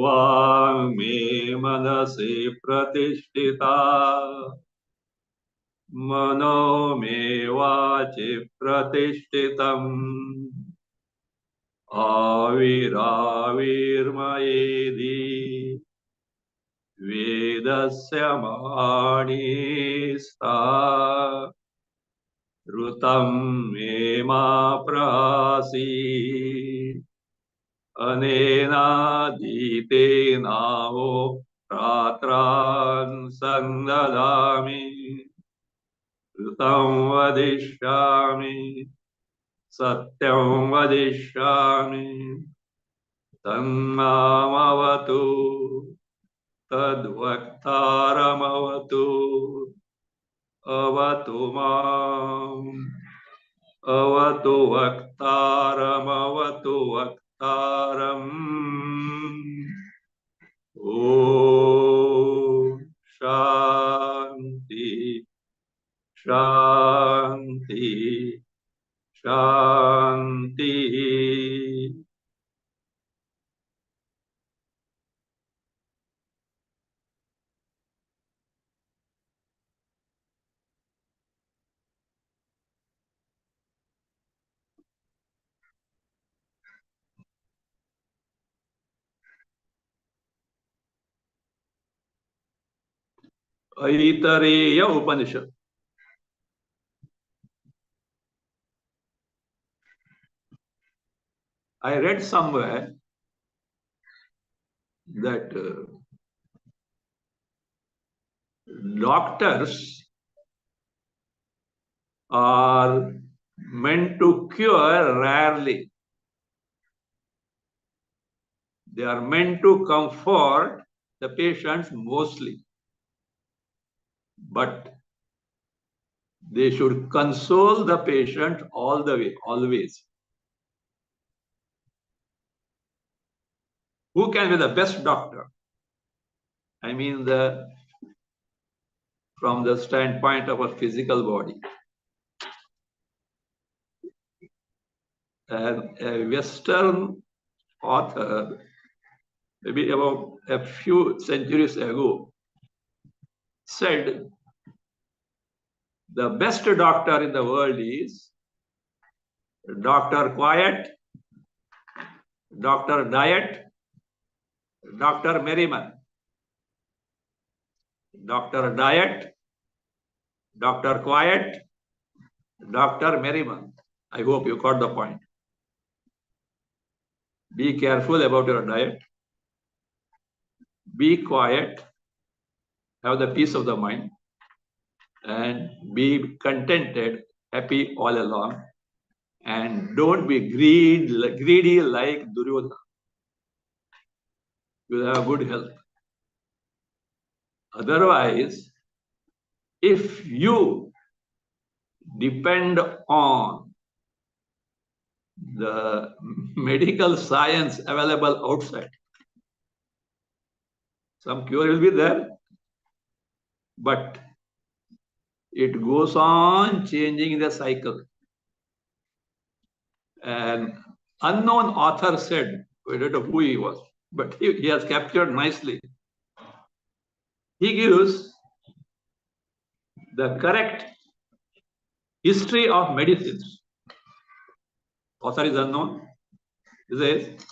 वाङ् मे मनसि प्रतिष्ठिता मनो मे वाचि प्रतिष्ठितम् आविराविर्मयेधि वेदस्य माणि सा ऋतं मे मा प्रासी अनेनाधीतेनावो रात्रान् सन्ददामि ऋतं वदिष्यामि सत्यं वदिष्यामि तन्मामवतु तद्वक्तारमवतु अवतु माम् अवतु वक्तारमवतु वक्तारम् ॐ शान्ति शान्ति शान्ति Aitareya Upanishad. I read somewhere that doctors are meant to cure rarely. They are meant to comfort the patients mostly. But they should console the patient all the way, always. Who can be the best doctor? I mean, from the standpoint of a physical body. A Western author, maybe about a few centuries ago, said the best doctor in the world is Dr. Quiet, Dr. Diet, Dr. Merriman. Dr. Diet, Dr. Quiet, Dr. Merriman. I hope you got the point. Be careful about your diet. Be quiet. Have the peace of the mind. And be contented, happy all along. And don't be greedy like Duryodhana. You will have good health. Otherwise, if you depend on the medical science available outside, some cure will be there, but it goes on changing the cycle. An unknown author said, we don't know who he was, but he has captured nicely. He gives the correct history of medicines. Author is unknown. He says,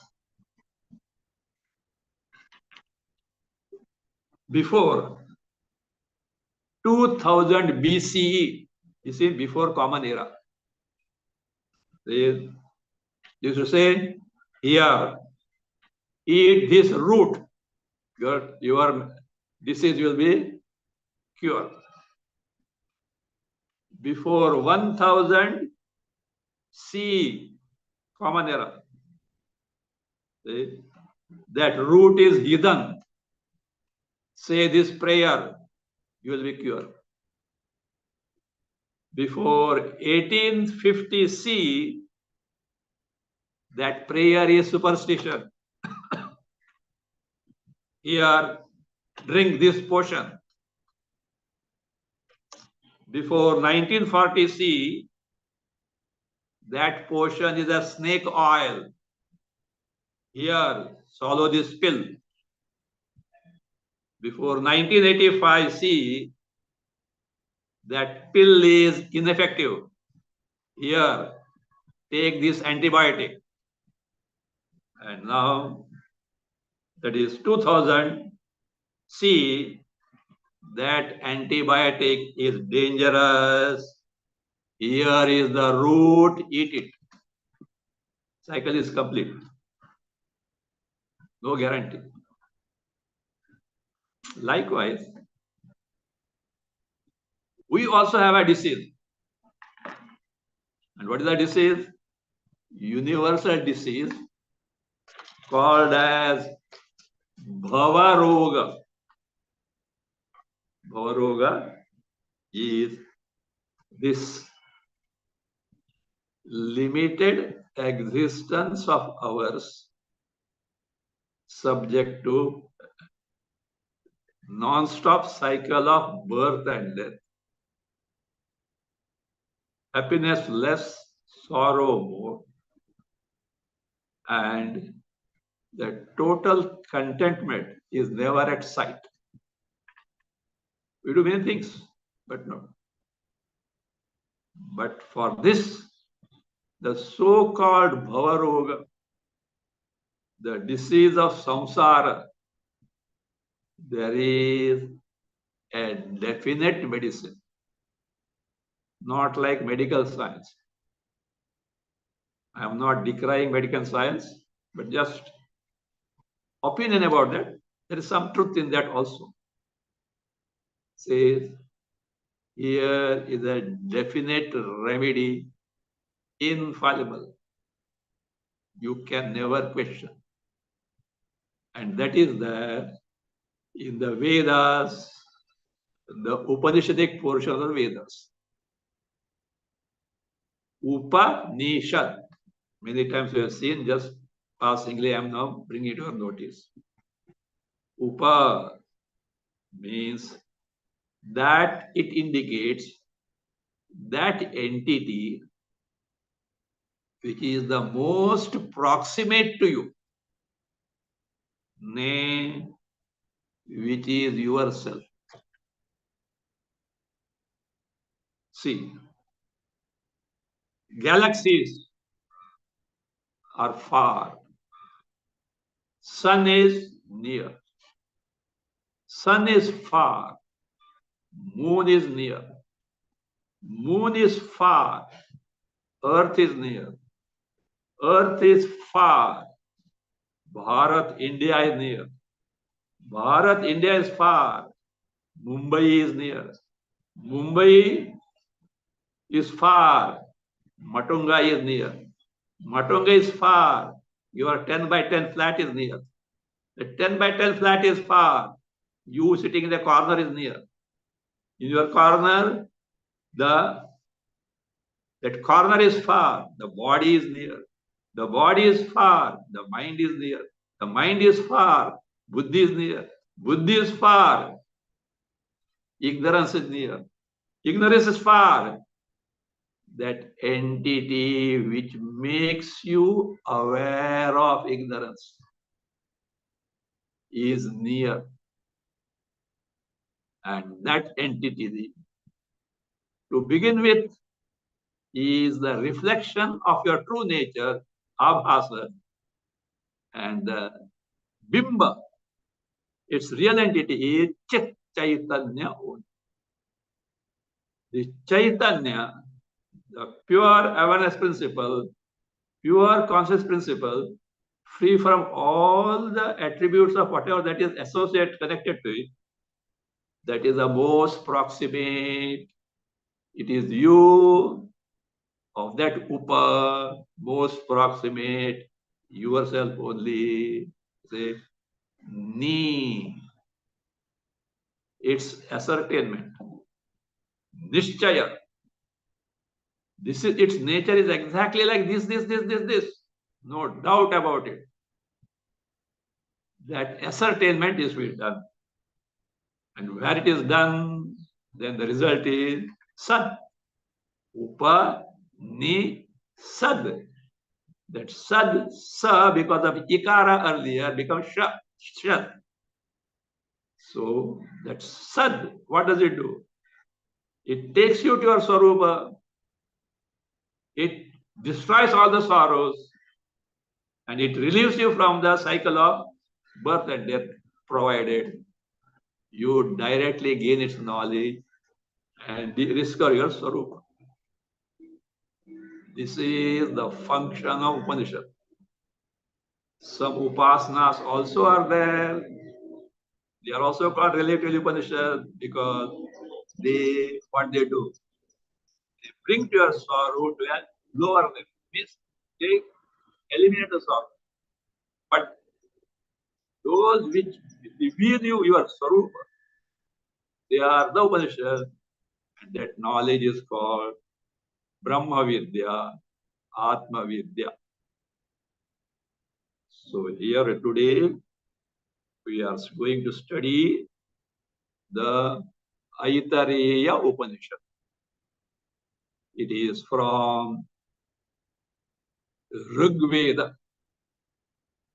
before 2000 BCE, this is before Common Era. They used to say, here, eat this root, your disease will be cured. Before 1000 C, common error. See? That root is hidden. Say this prayer, you will be cured. Before 1850 C, that prayer is superstition. Here, drink this potion. Before 1940 C, that potion is a snake oil. Here, swallow this pill. Before 1985 C, that pill is ineffective. Here, take this antibiotic. And now, that is 2000 C, that antibiotic is dangerous. Here is the root, eat it. Cycle is complete. No guarantee. Likewise, we also have a disease. And what is the disease? Universal disease called as Bhavaroga. Bhavaroga is this limited existence of ours subject to non-stop cycle of birth and death. Happiness less, sorrow more. And the total contentment is never at sight. We do many things, but no. But for this, the so-called Bhavaroga, the disease of samsara, there is a definite medicine, not like medical science. I am not decrying medical science, but just opinion about that. There is some truth in that also. Says, here is a definite remedy, infallible. You can never question. And that is there in the Vedas, the Upanishadic portion of the Vedas. Upanishad. Many times we have seen, just passingly, I am now bringing it to your notice. Upa means that it indicates that entity which is the most proximate to you, nay, which is yourself. See, galaxies are far. Sun is near. Sun is far. Moon is near. Moon is far. Earth is near. Earth is far. Bharat, India is near. Bharat, India is far. Mumbai is near. Mumbai is far. Matunga is near. Matunga is far. Your 10 by 10 flat is near. The 10 by 10 flat is far. You sitting in the corner is near. In your corner, that corner is far. The body is near. The body is far. The mind is near. The mind is far. Buddhi is near. Buddhi is far. Ignorance is near. Ignorance is far. That entity which makes you aware of ignorance is near. And that entity, to begin with, is the reflection of your true nature, abhasa, and the bimba, its real entity is Chit Chaitanya only. The Chaitanya, the pure awareness principle, pure conscious principle, free from all the attributes of whatever that is associated, connected to it, that is the most proximate. It is you of that upa, most proximate, yourself only. Say, ni, its ascertainment. Nishchaya, this is its nature is exactly like this. No doubt about it. That ascertainment is to be done. And where it is done, then the result is sad. Upa, ni, sad. That sad, sa, because of ikara earlier, becomes sha, shat. So that sad, what does it do? It takes you to your swarupa. It destroys all the sorrows. And it relieves you from the cycle of birth and death, provided you directly gain its knowledge and discover your swarupa. This is the function of Upanishad. Some upasanas also are there. They are also called relative Upanishad because what they do, they bring to your sorrow to a lower level. Means they eliminate the sorrow. But those which reveal you your swarupa, they are the Upanishad, and that knowledge is called Brahma Vidya, Atma Vidya. So here today we are going to study the Aitareya Upanishad. It is from Rig Veda,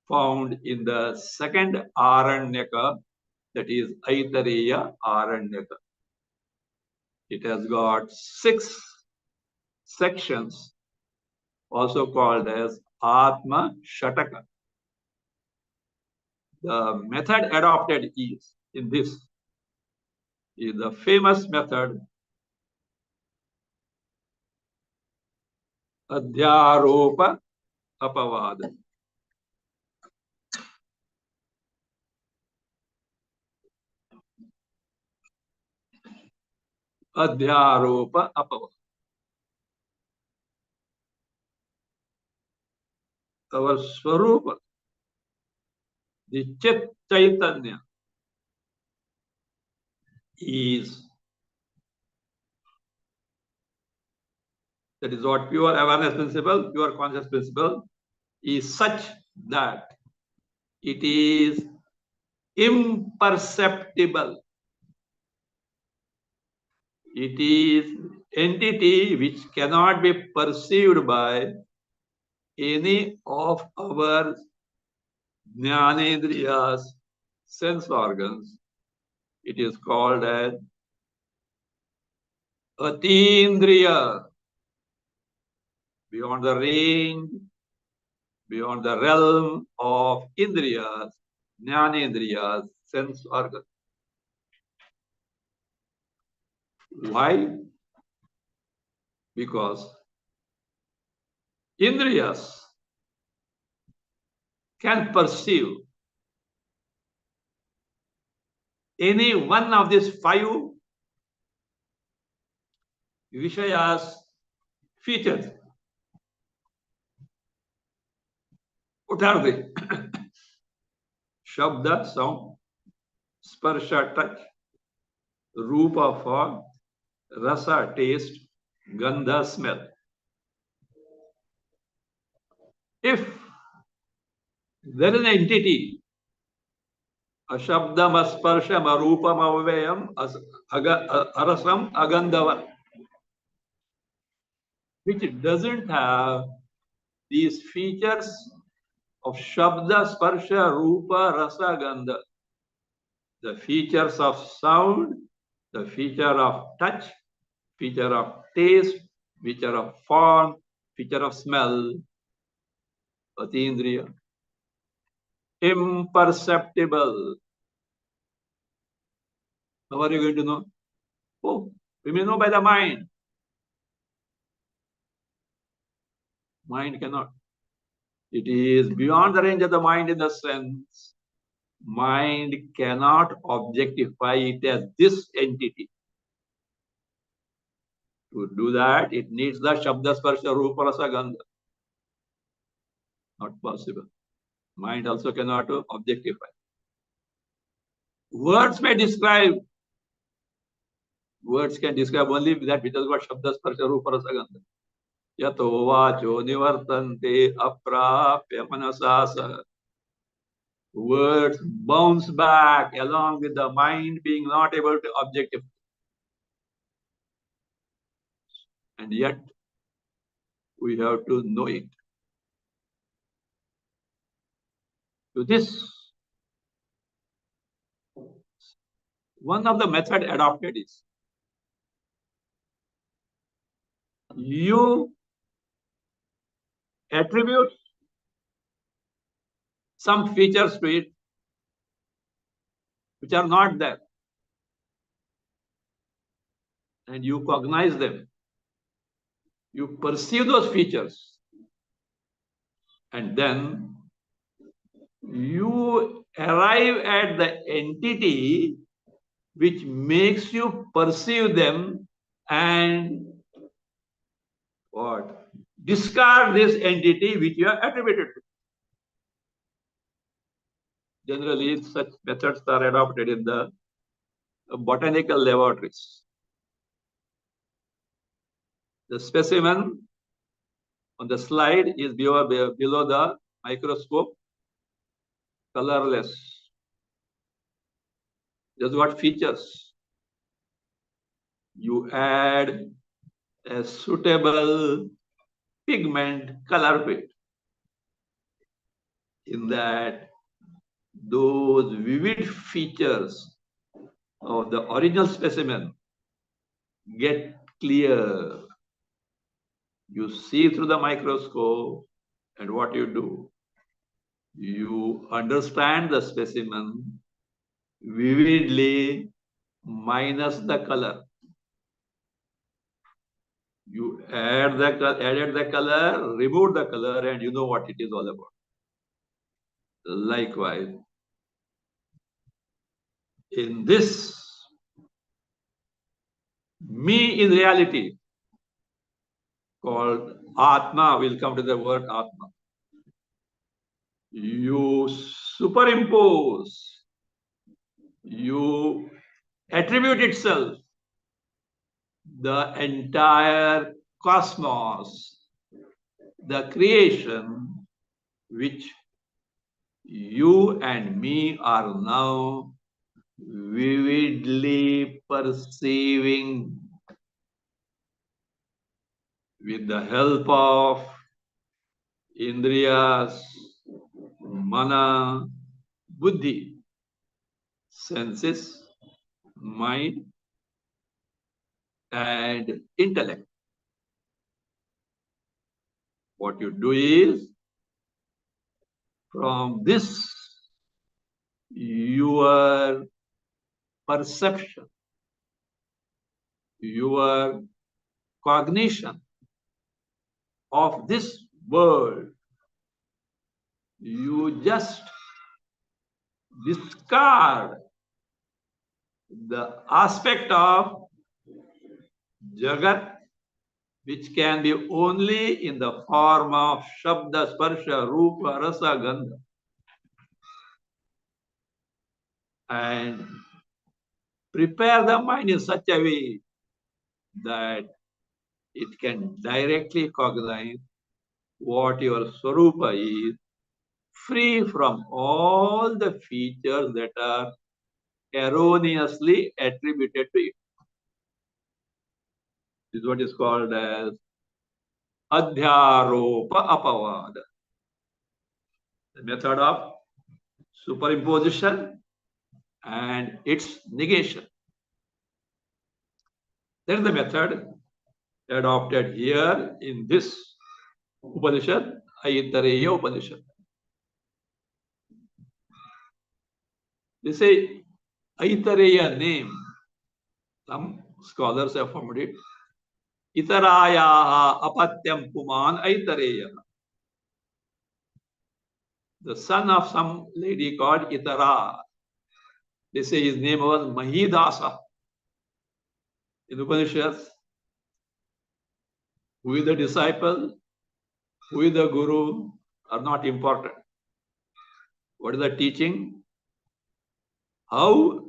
found in the second Aranyaka, that is Aitareya Aranyaka. It has got 6 sections, also called as Atma Shataka. The method adopted is the famous method Adhyaropa Apavada. Adhyaropa Apavada. Our Swarupa, the Chit Chaitanya, is, that is what pure awareness principle, pure conscious principle, is such that it is imperceptible. It is entity which cannot be perceived by any of our jnanendriyas, sense organs. It is called as atindriya, beyond the range, beyond the realm of indriyas, jnanendriyas, sense organs. Why? Because indriyas can perceive any one of these 5 Vishayas features. What are they? Shabda, sound; sparsha, touch; rupa, form; rasa, taste; gandha, smell. If there is an entity, ashabdam, asparsham, arupam, avayam, arasam, agandhavam, which doesn't have these features of Shabda, Sparsha, Rupa, Rasa, Gandha, the features of sound, the feature of touch, feature of taste, feature of form, feature of smell, Atindriya, imperceptible. How are you going to know? Oh, we may know by the mind. Mind cannot. It is beyond the range of the mind in the sense. Mind cannot objectify it as this entity. To do that, it needs the Shabda Sparsha Rupa Rasa Gandha. Not possible. Mind also cannot objectify. Words may describe. Words can describe only that which has got Shabda Sparsha Rupa Rasa Gandha. Yato vacho nivartante aprapya manasasa. Words bounce back along with the mind being not able to objectify. And yet, we have to know it. To this, one of the methods adopted is you attribute some features to it which are not there, and you cognize them. You perceive those features, and then you arrive at the entity which makes you perceive them and what? Discard this entity which you have attributed to. Generally, such methods are adopted in the botanical laboratories. The specimen on the slide is below the microscope, colorless. Just what features? You add a suitable pigment color to it. In that, those vivid features of the original specimen get clear. You see through the microscope, and what you do? You understand the specimen vividly minus the color. You added the color, remove the color, and you know what it is all about. Likewise, in this, me in reality, called Atma, we'll come to the word Atma. You superimpose, you attribute itself, the entire cosmos, the creation, which you and me are now vividly perceiving with the help of Indriyas, Mana, Buddhi, senses, mind, and intellect. What you do is, from this, your perception, your cognition of this world, you just discard the aspect of Jagat which can be only in the form of Shabda, Sparsha, Rupa, Rasa, Gandha. And prepare the mind in such a way that it can directly cognize what your Swarupa is, free from all the features that are erroneously attributed to it. This is what is called as Adhyaropa Apavada. The method of superimposition and its negation. That is the method adopted here in this Upanishad, Aitareya Upanishad. They say Aitareya name, some scholars have formed it, Itaraya Apatyam Puman Aitareya. The son of some lady called Itara. They say his name was Mahidasa. In Upanishads, Who is the disciple, who is the guru are not important. What is the teaching? How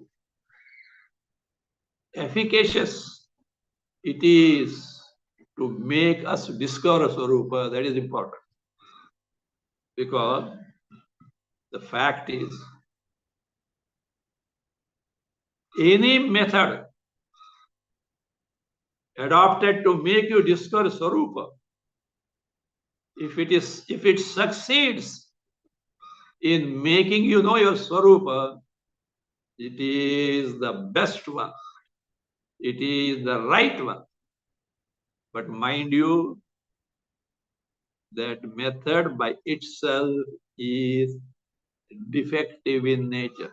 efficacious it is to make us discover Swarupa, that is important. Because the fact is, any method adopted to make you discover Swarupa, if it succeeds in making you know your Swarupa, it is the best one. It is the right one. But mind you, that method by itself is defective in nature.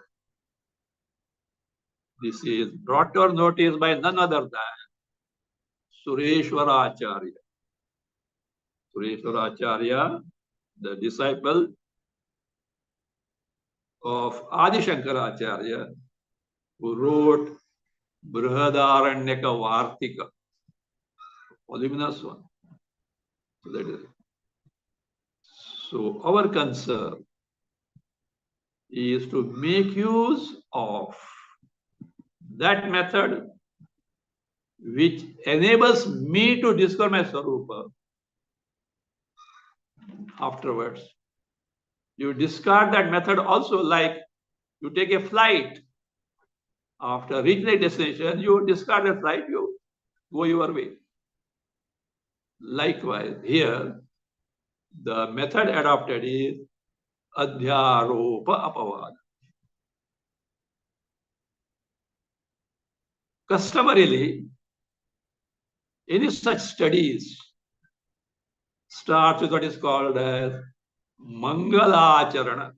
This is brought to our notice by none other than Sureshwaracharya. Sureshwaracharya, the disciple of Adi Shankaracharya, who wrote Brihadaranyaka Vartika, voluminous one. So that is it. So our concern is to make use of that method which enables me to discover my Swarupa. Afterwards, you discard that method also, like you take a flight. After reaching the destination, you discard the flight, you go your way. Likewise, here, the method adopted is Adhyaropa Apavada. Customarily, any such studies starts with what is called as Mangalacharana,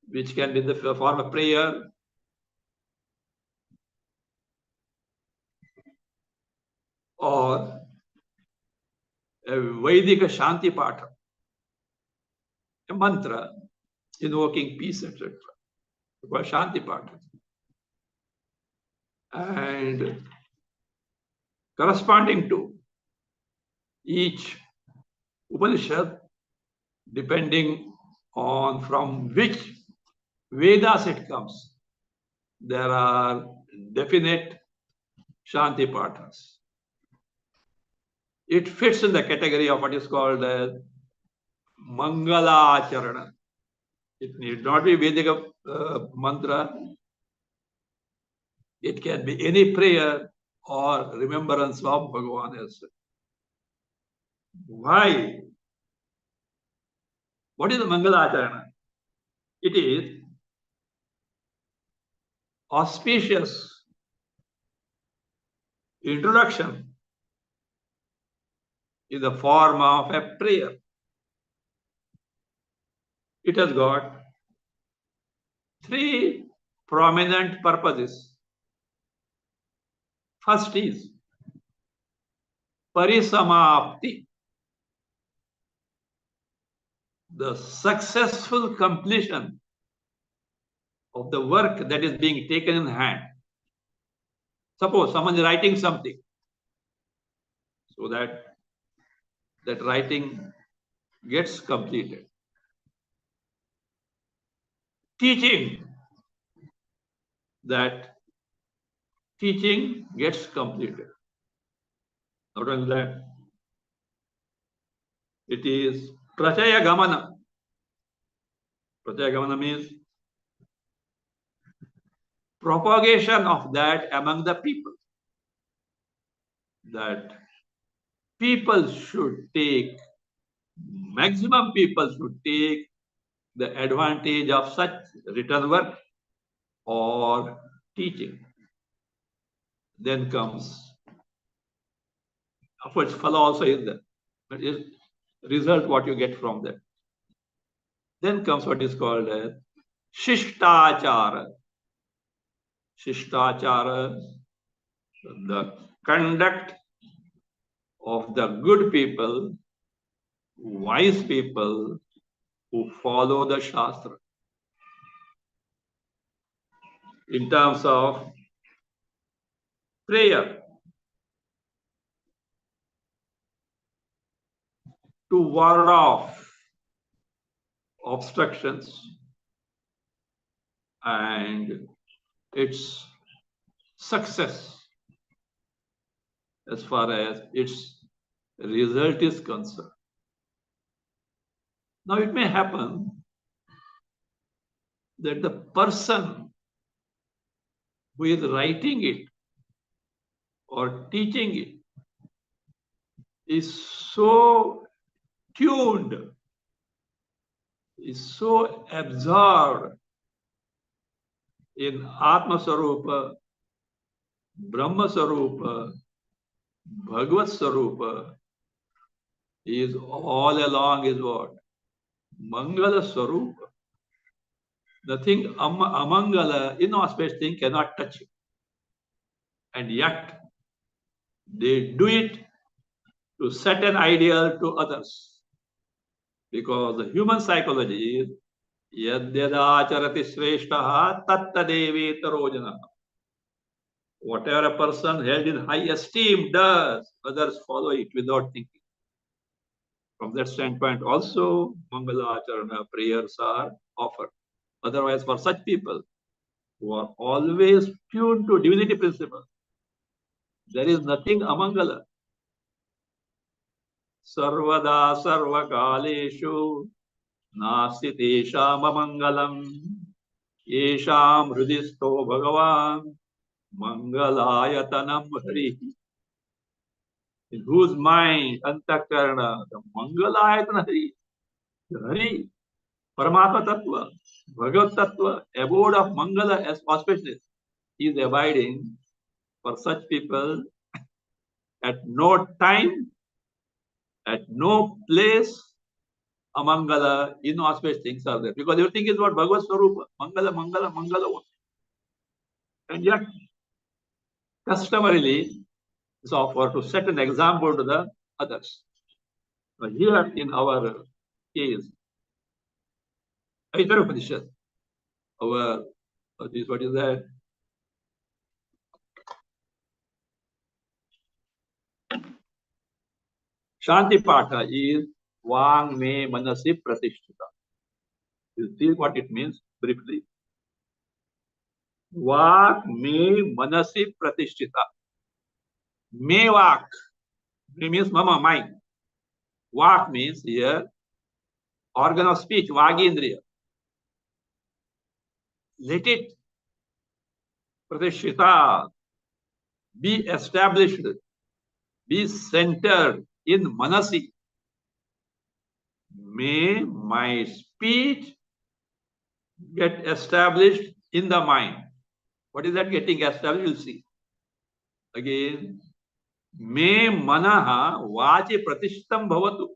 which can be in the form of prayer, or a Vedika Shanti Patha, a mantra invoking peace, etc. Called Shanti Patha. And corresponding to each Upanishad, depending on from which Vedas it comes, there are definite Shanti Pathas. It fits in the category of what is called as Mangala Acharana. It need not be Vedic mantra. It can be any prayer or remembrance of Bhagavan as well. Why? What is the Mangala Acharana? It is auspicious introduction in the form of a prayer. It has got three prominent purposes. First is Parisamapti, the successful completion of the work that is being taken in hand. Suppose someone is writing something, so that writing gets completed. Teaching, that teaching gets completed. Not only that, it is Prachaya Gamana. Prachaya Gamana means propagation of that among the people. That people should take, maximum people should take the advantage of such written work or teaching. Then comes, of course, follow also is there, but is result what you get from that. Then comes what is called as Shishtachara. Shishtachara, the conduct of the good people, wise people who follow the Shastra. In terms of prayer, to ward off obstructions and its success as far as its result is concerned. Now, it may happen that the person who is writing it or teaching it is so tuned, is so absorbed in Atma Sarupa, Brahma Sarupa, Bhagavad Sarupa, he is all along is what? Mangala Sarupa. Nothing amangala, inauspicious thing cannot touch him. And yet, they do it to set an ideal to others. Because the human psychology is yadyadacharati shreshtaha tattadevetaro janaha. Whatever a person held in high esteem does, others follow it without thinking. From that standpoint, also, Mangala Acharana prayers are offered. Otherwise, for such people who are always tuned to divinity principle, there is nothing amangala. Sarvada sarvakaleshu nasti tesham amangalam yesham hridisto bhagavan mangalayatanam hari. In whose mind, antakarana, the mangalayatana hari, the hari, Paramatma Tattva, Bhagavad Tattva, abode of Mangala as auspiciousness, is abiding for such people at no time, at no place, amangala, inauspicious things are there. Because everything is what Bhagavad Swarupa, Mangala, Mangala, Mangala. And yet, customarily, it's offered to set an example to the others. But here in our case, Aitareya Upanishad, what is that? Shanti Patha is Vang Me Manasi Pratishtita. You see what it means briefly? Vak Me Manasi Pratishtita. Me Vak. Me means Mama, mind. Vak means here organ of speech, Vagendriya. Let it Pratishtita be established, be centered in Manasi. May my speech get established in the mind. What is that getting established? You'll see. Again, me manaha vachi pratishtam bhavatu.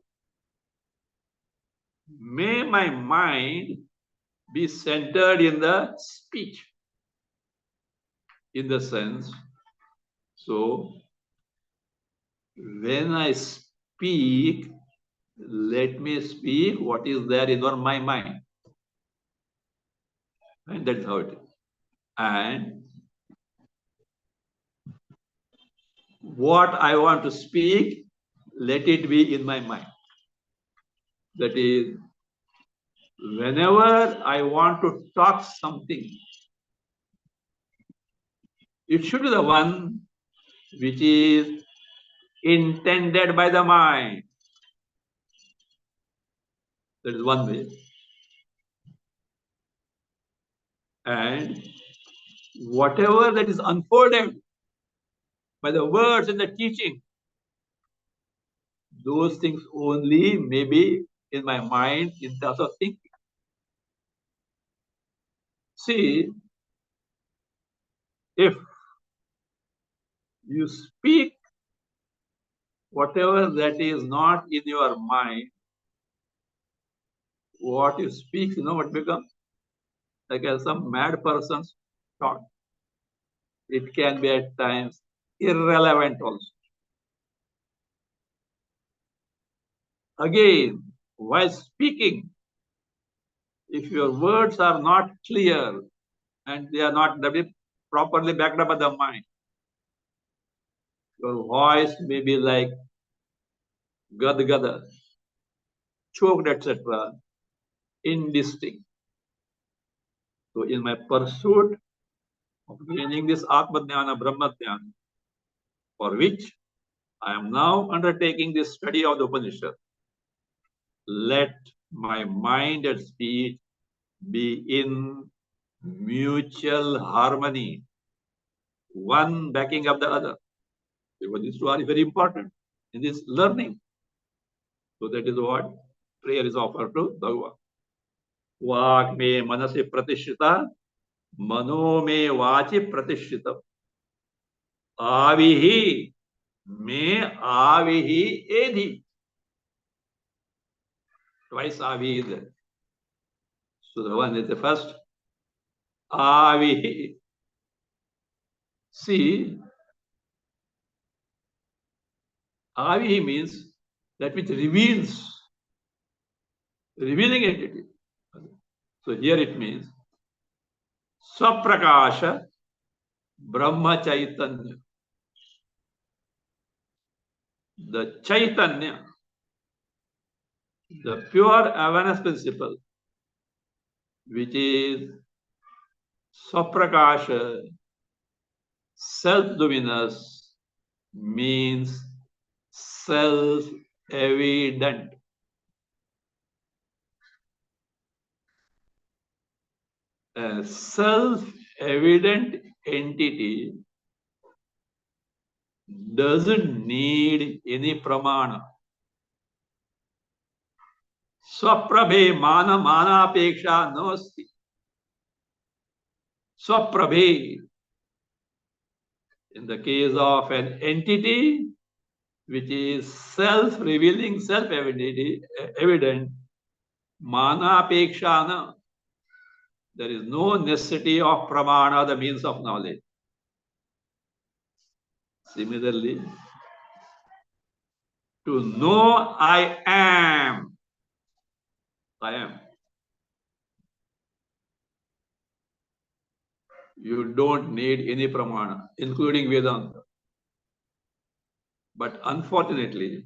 May my mind be centered in the speech. In the sense, so when I speak, let me speak what is there in my mind. And that's how it is. And what I want to speak, let it be in my mind. That is, whenever I want to talk something, it should be the one which is intended by the mind. That is one way. And whatever that is unfolded by the words and the teaching, those things only may be in my mind in terms of thinking. See, if you speak whatever that is not in your mind, what you speak, you know what becomes? Like some mad person's thought. It can be at times irrelevant also. Again, while speaking, if your words are not clear and they are not properly backed up by the mind, your voice may be like gada gada, choked, etc., indistinct. So in my pursuit of gaining this Atma Jnana, Brahma Jnana, for which I am now undertaking this study of the Upanishad, let my mind and speech be in mutual harmony, one backing up the other. Because these two are very important in this learning. So that is what prayer is offered to Bhagavan. Vak me manasi pratishita, mano me vachi pratishita. Avihi me avihi edhi. Twice avihi is there. So the one is the first. Avihi. See, avihi means that which reveals, revealing entity. So here it means Swaprakasha Brahma Chaitanya. The Chaitanya, the pure awareness principle, which is Swaprakasha, self-luminous, means self-evident. A self-evident entity doesn't need any pramana. Swaprabhe mana manapeksha nasti. Swaprabhe, in the case of an entity which is self-revealing, self-evident, manapekshana, there is no necessity of pramana, the means of knowledge. Similarly, to know I am, you don't need any pramana, including Vedanta. But unfortunately,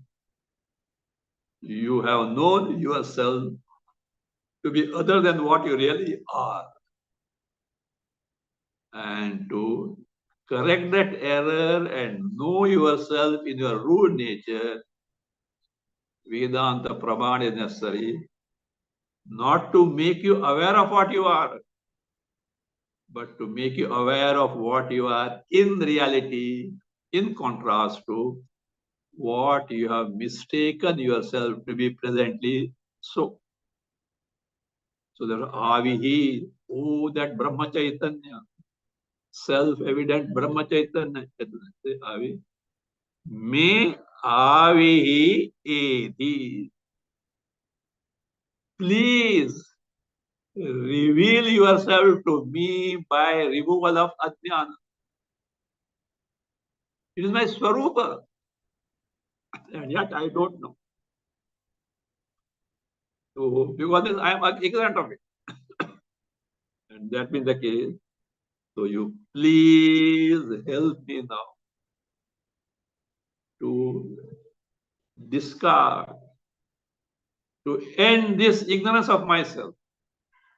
you have known yourself to be other than what you really are. And to correct that error and know yourself in your rude nature, Vedanta Pramana is necessary, not to make you aware of what you are, but to make you aware of what you are in reality, in contrast to what you have mistaken yourself to be presently so. So there are Avihi, oh, that Brahma Chaitanya, self-evident Brahma Chaitanya, Avi. Me Avihi Edi. Please reveal yourself to me by removal of Ajnana. It is my Swarupa. And yet I don't know. So because I am ignorant of it. And that being the case, so you please help me now to discard, to end this ignorance of myself.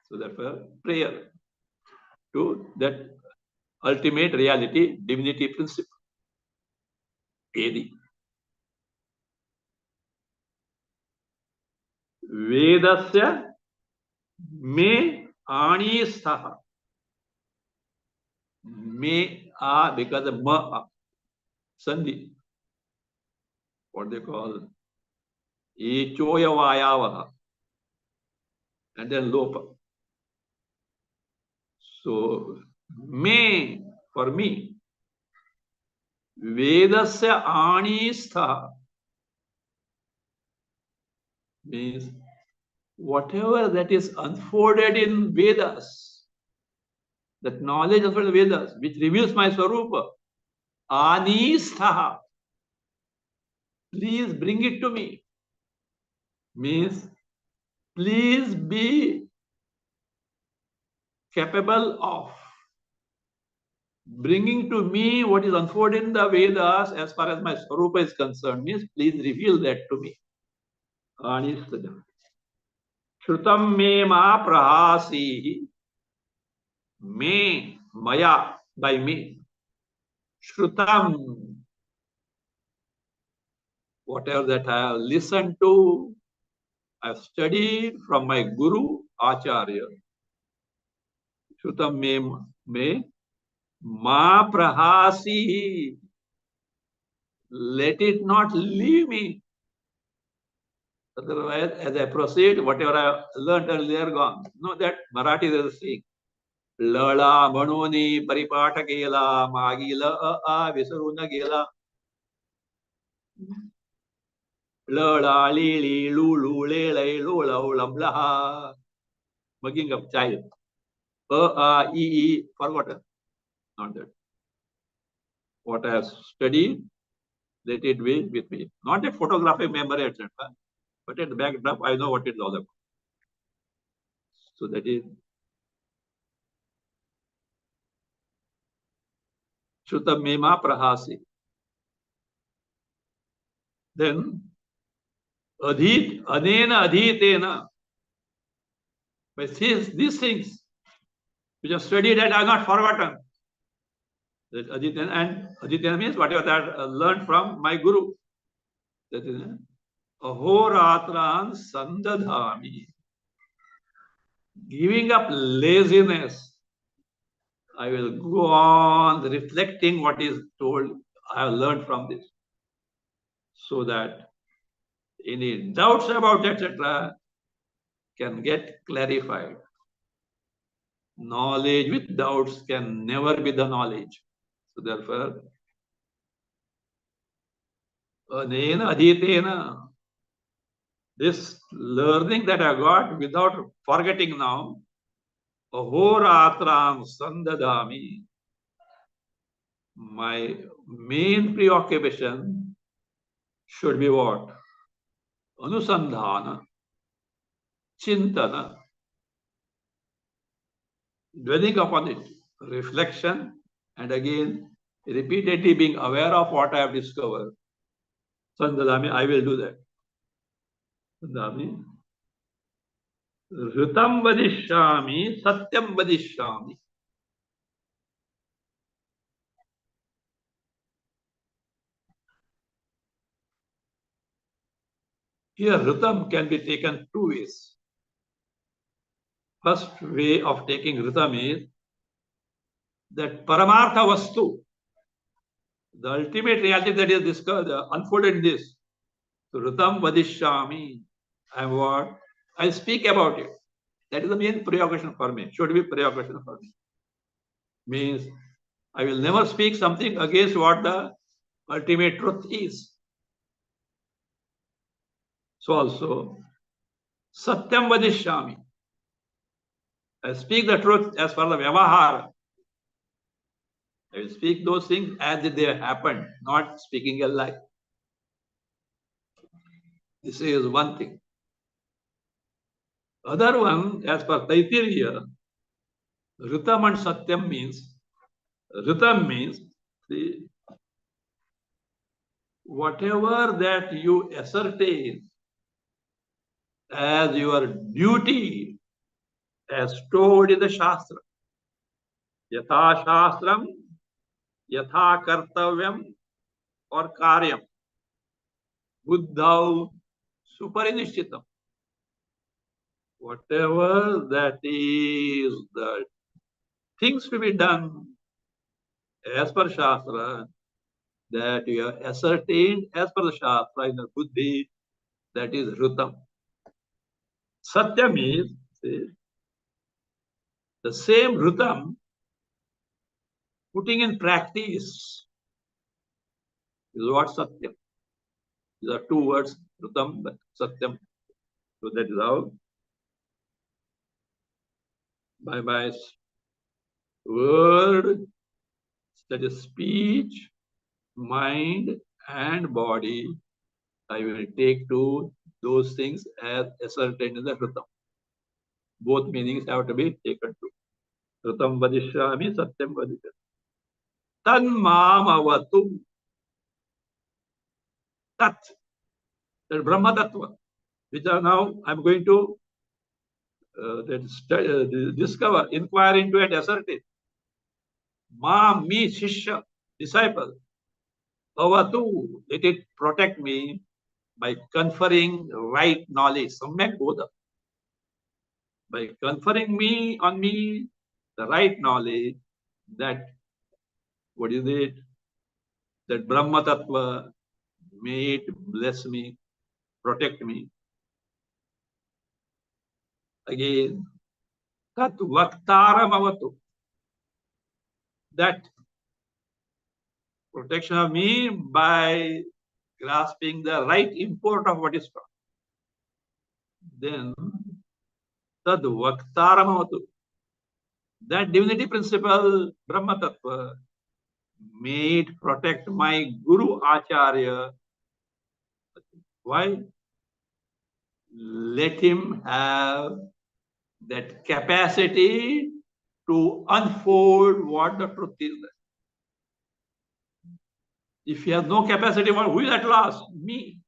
So therefore, prayer to that ultimate reality, divinity principle. Edi. Vedasya me anistha. Me a, because of ma, sandhi, what they call echoya vayavaha, and then lopa. So me, for me, vedasya anistha means whatever that is unfolded in Vedas, that knowledge of the Vedas, which reveals my Swarupa, anistha, please bring it to me. Means please be capable of bringing to me what is unfolded in the Vedas as far as my Swarupa is concerned. Means please reveal that to me. Anistha. Shrutam me ma prahasi. Me, maya, by me. Shrutam, whatever that I have listened to, I have studied from my Guru, Acharya. Shrutam me ma prahasi. Let it not leave me. Otherwise, as I proceed, whatever I learned earlier, gone. No, that Marathi is saying. Lala manoni paripata gela magila a visaruna gela. Lala lili lulu lele lula ulablaha. Mugging of child. Forgotten. Not that. What I have studied, let it be with me. Not a photographic memory, etc. But at the backdrop, I know what it's all about. So that is Shrutam Mema Prahasi. Then Anena Adhitena. By these things, which have studied and are not forgotten. That Adhitena, and Adhitena means whatever that I learned from my Guru. That is Ahoratran Sandadhami. Giving up laziness. I will go on reflecting what is told, I have learned from this. So that any doubts about etc. can get clarified. Knowledge with doubts can never be the knowledge. So therefore, anena adhitena, this learning that I got without forgetting now, ahoratram sandadami, my main preoccupation should be what? Anusandhana, chintana, dwelling upon it, reflection, and again repeatedly being aware of what I have discovered. Sandadami, I will do that. Sandadami. Ritam vadishyami, satyam vadishyami. Here, ritam can be taken two ways. First way of taking ritam is that paramartha vastu, the ultimate reality that is discovered, unfolded in this. So, ritam vadishyami, I what? I speak about it. That is the main preoccupation for me. Should be preoccupation for me. Means I will never speak something against what the ultimate truth is. So also, satyam vadishyami. I speak the truth as per the vyavahara. I will speak those things as if they have happened, not speaking a lie. This is one thing. Other one, as per Taittiriya, Ritam and Satyam means, Ritam means the, whatever that you ascertain as your duty as told in the Shastra. Yatha Shastram, Yatha Kartavyam or Karyam. Buddhau Suparinishchitam. Whatever that is the things to be done as per Shastra, that you have ascertained as per the Shastra in the Buddhi, that is Rutam. Satyam is the same Rutam putting in practice is what Satyam. These are two words, Rutam, Satyam. So that is how by my word, that is speech, mind, and body, I will take to those things as ascertained in the Rutam. Both meanings have to be taken to. Rutam vadishyami, satyam vadishyami. Tan mamavatu. Tat. That Brahma Tattva, which are now I'm going to discover, inquire into and ascertain. Ma, me, Shishya, disciple. Avatu, let it protect me by conferring right knowledge. Samyak Bodha. By conferring on me the right knowledge that, what is it? That Brahma Tattva, may it bless me, protect me. Again, Tat Vaktaram Avatu. That protection of me by grasping the right import of what is taught. Then, Tad Vaktaram Avatu. That divinity principle, Brahma Tattva, may it protect my Guru Acharya. Why? Let him have that capacity to unfold what the truth is. If he has no capacity, who is at last? Me.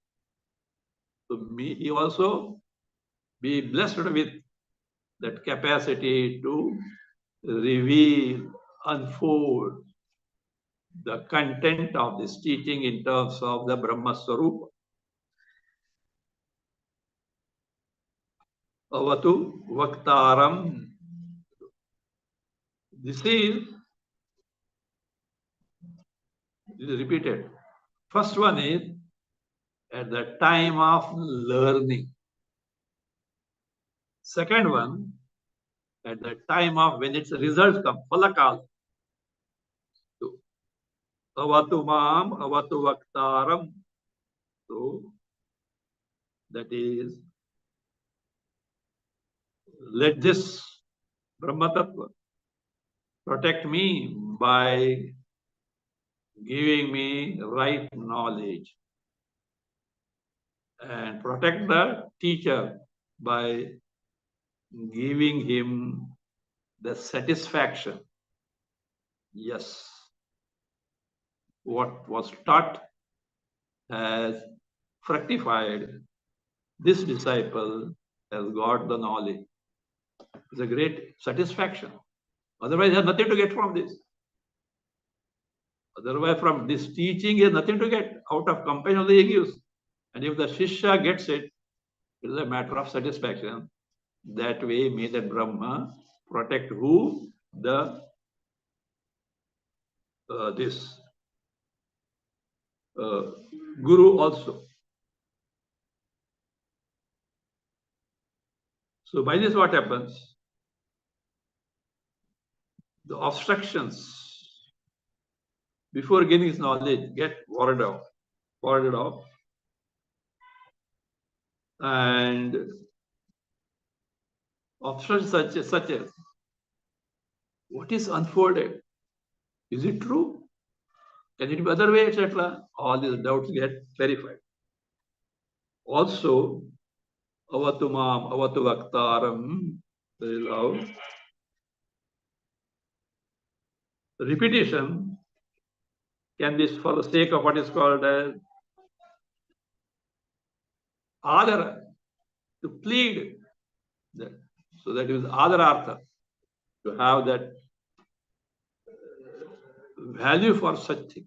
So me, he also be blessed with that capacity to reveal, unfold the content of this teaching in terms of the Brahma Swarupa. Avatu Vaktaram. This is repeated. First one is at the time of learning. Second one, at the time of when its results come, Falakal. Avatu Mam, Avatu Vaktaram. So that is, let this Brahma Tattva protect me by giving me right knowledge, and protect the teacher by giving him the satisfaction. Yes, what was taught has fructified. This disciple has got the knowledge. It's a great satisfaction. Otherwise, he has nothing to get from this. Otherwise, from this teaching, he has nothing to get. Out of compassion only he gives. And if the Shishya gets it, it is a matter of satisfaction. That way, may the Brahma protect who? The Guru also. So by this, what happens? The obstructions before gaining his knowledge get warded off, and obstructions such as what is unfolded? Is it true? Can it be other way, etc.? All these doubts get clarified. Also, Avatu Mam, Avatu Vaktaram, very loud. Repetition can be for the sake of what is called as Adara, to plead. So that is Adarartha, to have that value for such things.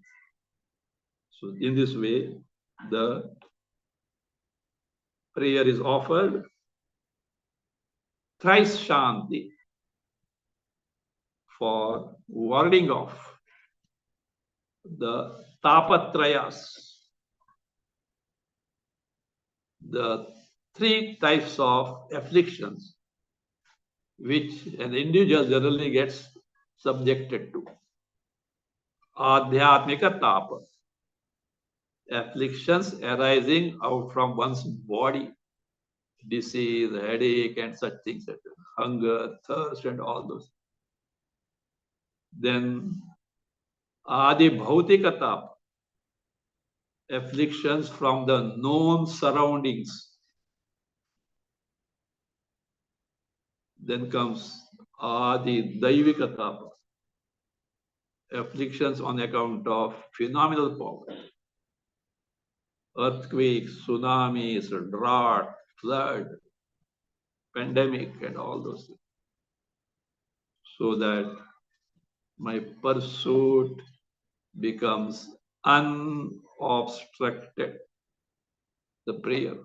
So in this way, the prayer is offered thrice Shanti for warding off the tapatrayas, the three types of afflictions which an individual generally gets subjected to. Adhyatmika tapa, afflictions arising out from one's body, disease, headache, and such things, hunger, thirst, and all those. Then Adi Bhautika tapa, afflictions from the known surroundings. Then comes Adi Daivika tapa, afflictions on account of phenomenal power. Earthquakes, tsunamis, drought, flood. pandemic and all those things, so that my pursuit becomes unobstructed, the prayer,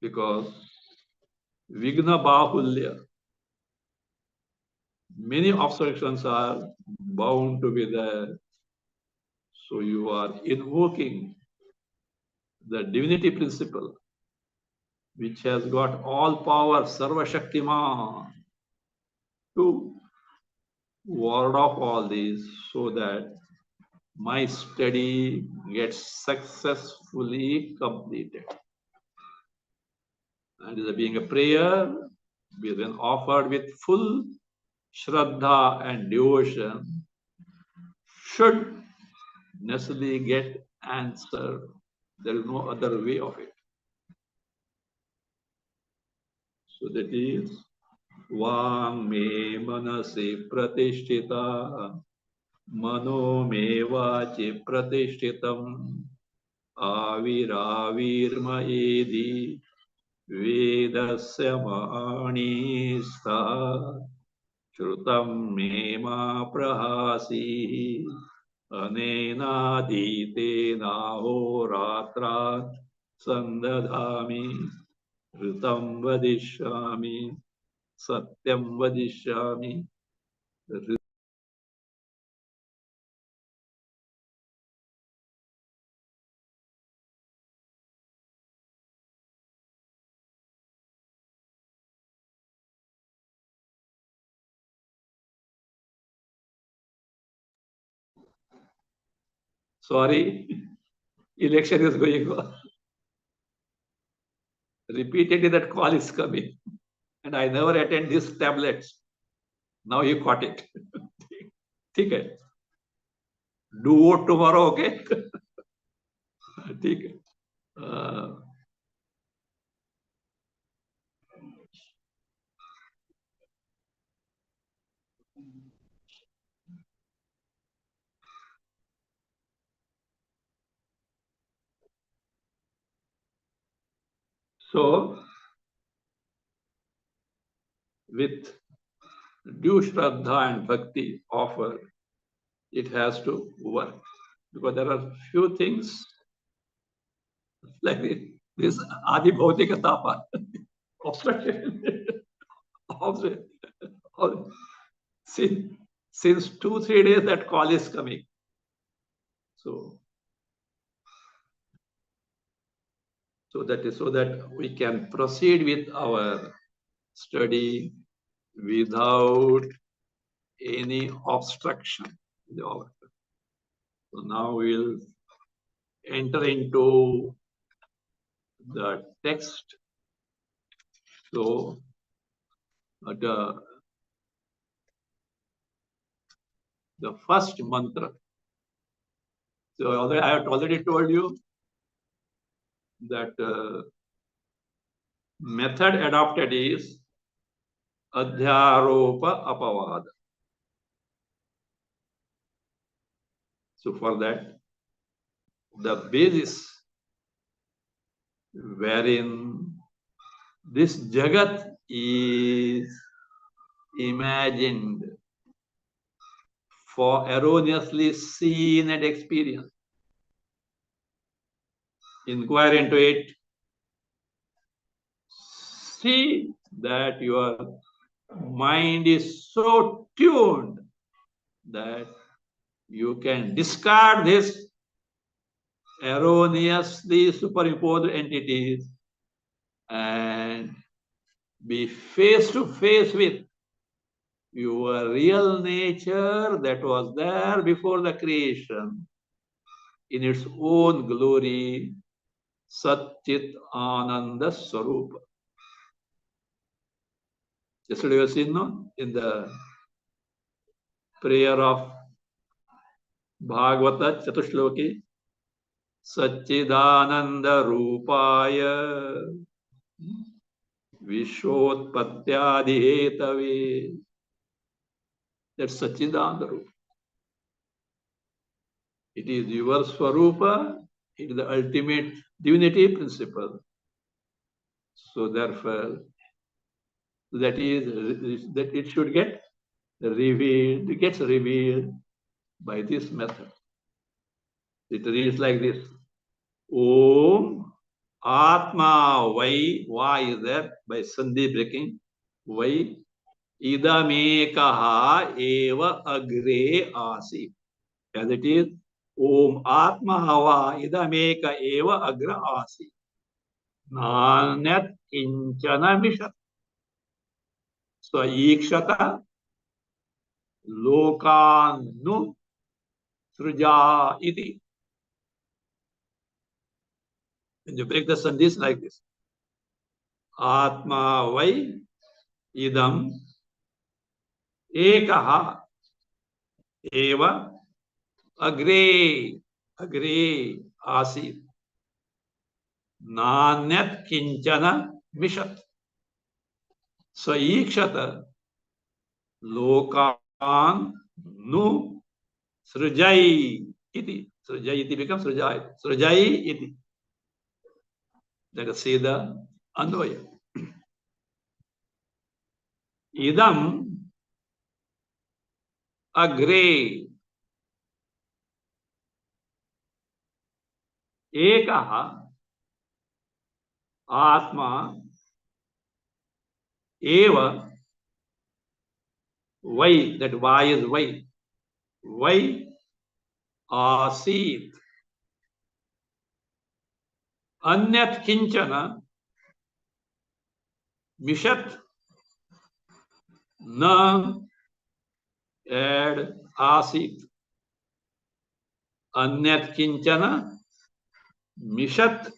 because Vigna Bahulya, many obstructions are bound to be there. So you are invoking the divinity principle, which has got all power, Sarva Shaktiman, to ward off all these so that my study gets successfully completed. And this being a prayer, when offered with full Shraddha and devotion, should necessarily get answered. There is no other way of it. So that is Vang me manasi pratishtita mano me vachi pratishtitam avirma edi vedasya mahani sta shrutam me ma prahasi anenadite nahoratrat sandadhami ritam vadishyami satyam vadishyami. Sorry, election is going on. Repeatedly that call is coming. And I never attend these tablets. Now you caught it. Okay. Do vote tomorrow, okay? Okay. So, with due Shraddha and Bhakti offer, it has to work. Because there are few things like this Adi Bhautika Tapa, obstruction. Since 2-3 days that call is coming. So that we can proceed with our study without any obstruction. So now we'll enter into the text. So the first mantra. So I have already told you that method adopted is Adhyaropa Apavada. So for that, the basis wherein this Jagat is imagined for erroneously seen and experienced. Inquire into it. See that your mind is so tuned that you can discard this erroneously superimposed entities and be face to face with your real nature that was there before the creation in its own glory, Satchit Ananda Swarupa. Yesterday we have seen, no? In the prayer of Bhagavata Chatushloki, Satchidananda Rupaya Vishwotpatyadi Hetave. That's Satchidananda Rupa. It is your Swarupa, it is the ultimate divinity principle. So therefore, that is that it should get revealed, it gets revealed by this method. It reads like this. Om Atma Vai is there by Sandhi breaking. Vai Idamekaha Eva Agre Asi. As it is, Om Atma Hava Idameka Eva Agra Asi. Nanyat Kinchana Mishat. Swaikshata Lokanu Sruja Iti. When you break the sandhis like this, Atma Vai Idam Ekaha Eva Agre Asit Nanyat Kinchana Mishat Saikshata Lokan Nu Srujai Iti. Srujai Iti becomes Srujai Iti. Let us see the Anvaya. Idam Agre Ekaha Atma Eva Vai, that Vai is Vai. Vai Asit Anyat Kinchana Mishat Na Ad Asit Anyat Kinchana Mishat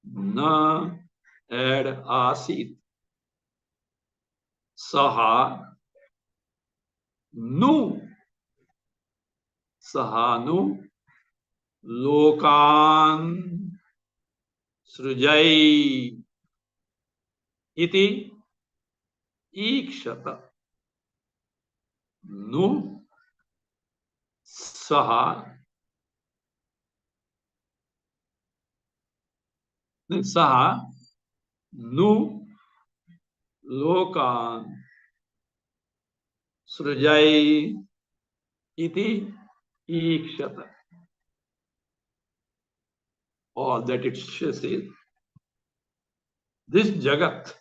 Na Ad Asit Saha Nu Lokan Srujai Iti Ikshata Nu Saha Nu Lokan Srujai Iti Ikshata. All that it says, this Jagat,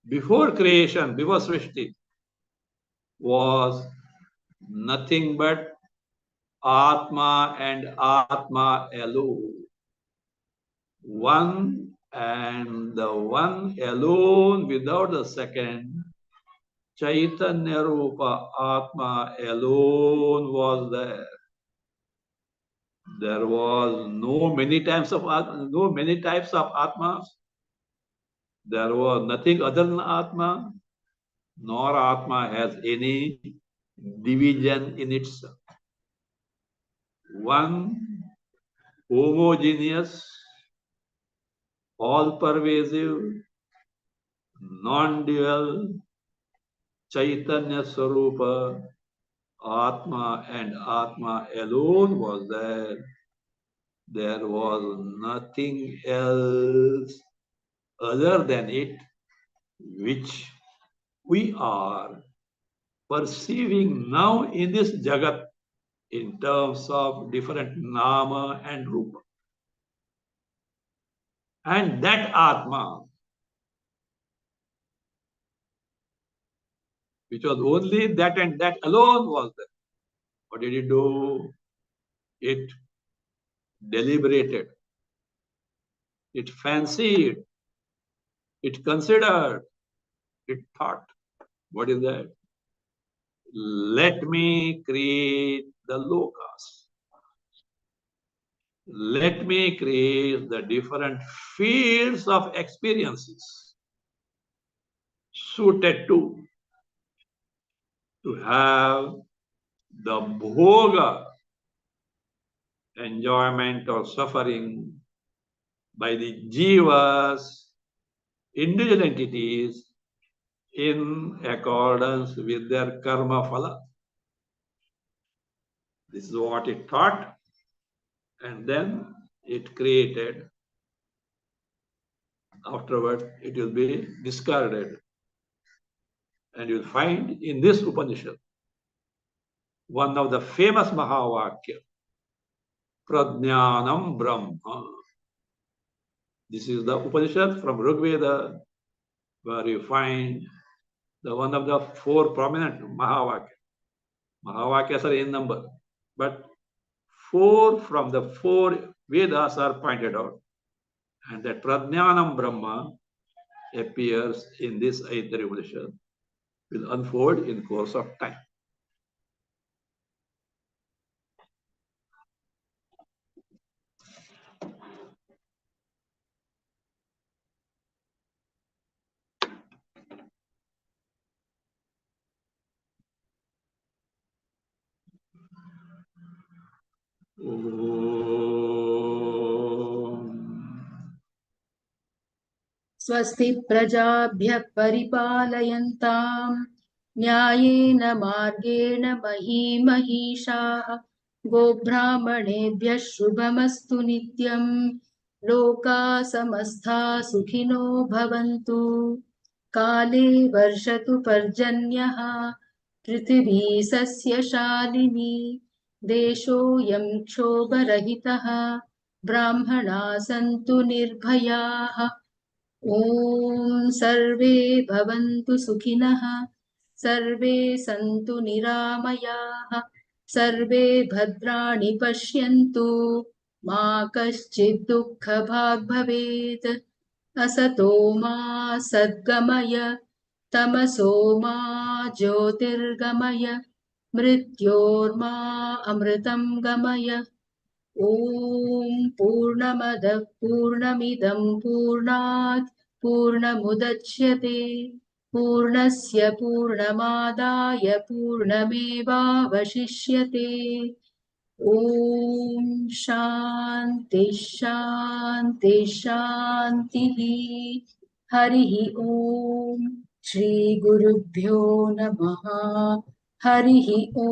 before creation, before Srishti, was nothing but Atma and Atma alone. One and the one alone without the second. Chaitanya Rupa Atma alone was there. There was no many types of Atmas. There was nothing other than Atma, nor Atma has any division in itself. One homogeneous, all-pervasive, non-dual Chaitanya Swarupa, Atma and Atma alone was there. There was nothing else other than it, which we are perceiving now in this Jagat in terms of different Nama and Rupa. And that Atma, which was only that and that alone was there. What did it do? It deliberated, it fancied, it considered, it thought. What is that? Let me create the lokas. Let me create the different fields of experiences suited to have the bhoga, enjoyment or suffering by the jivas, individual entities, in accordance with their karma phala. This is what it thought, and then it created afterwards it will be discarded. And you'll find in this Upanishad one of the famous Mahavakya, Prajnanam Brahma. This is the Upanishad from Rigveda, where you find the one of the four prominent Mahavakya. Mahavakyas are in number, but four from the four Vedas are pointed out. And that Prajnanam Brahma appears in this Aitareya Upanishad, will unfold in course of time. स्वस्ति प्रजाभ्यः परिपालयन्ताम् न्यायेन मार्गेण महीं महिषाः गोब्राह्मणेभ्यः शुभमस्तु नित्यम् लोकाः समस्ताः सुखिनो भवन्तु काले वर्षतु पर्जन्यः पृथिवी सस्यशालिनी देशोऽयं क्षोभरहितः ब्राह्मणाः सन्तु निर्भयाः ॐ सर्वे भवन्तु सुखिनः सर्वे सन्तु निरामयाः सर्वे भद्राणि पश्यन्तु मा कश्चित् दुःखभाग् भवेत् असतो मा सद्गमय तमसो मा ज्योतिर्गमय मृत्योर्मा अमृतं गमय ॐ पूर्णमदः पूर्णमिदं पूर्णात् पूर्णमुदच्यते पूर्णस्य पूर्णमादाय पूर्णमेवावशिष्यते ॐ शान्ति शान्ति शान्तिः हरिः ॐ श्रीगुरुभ्यो नमः हरिः ॐ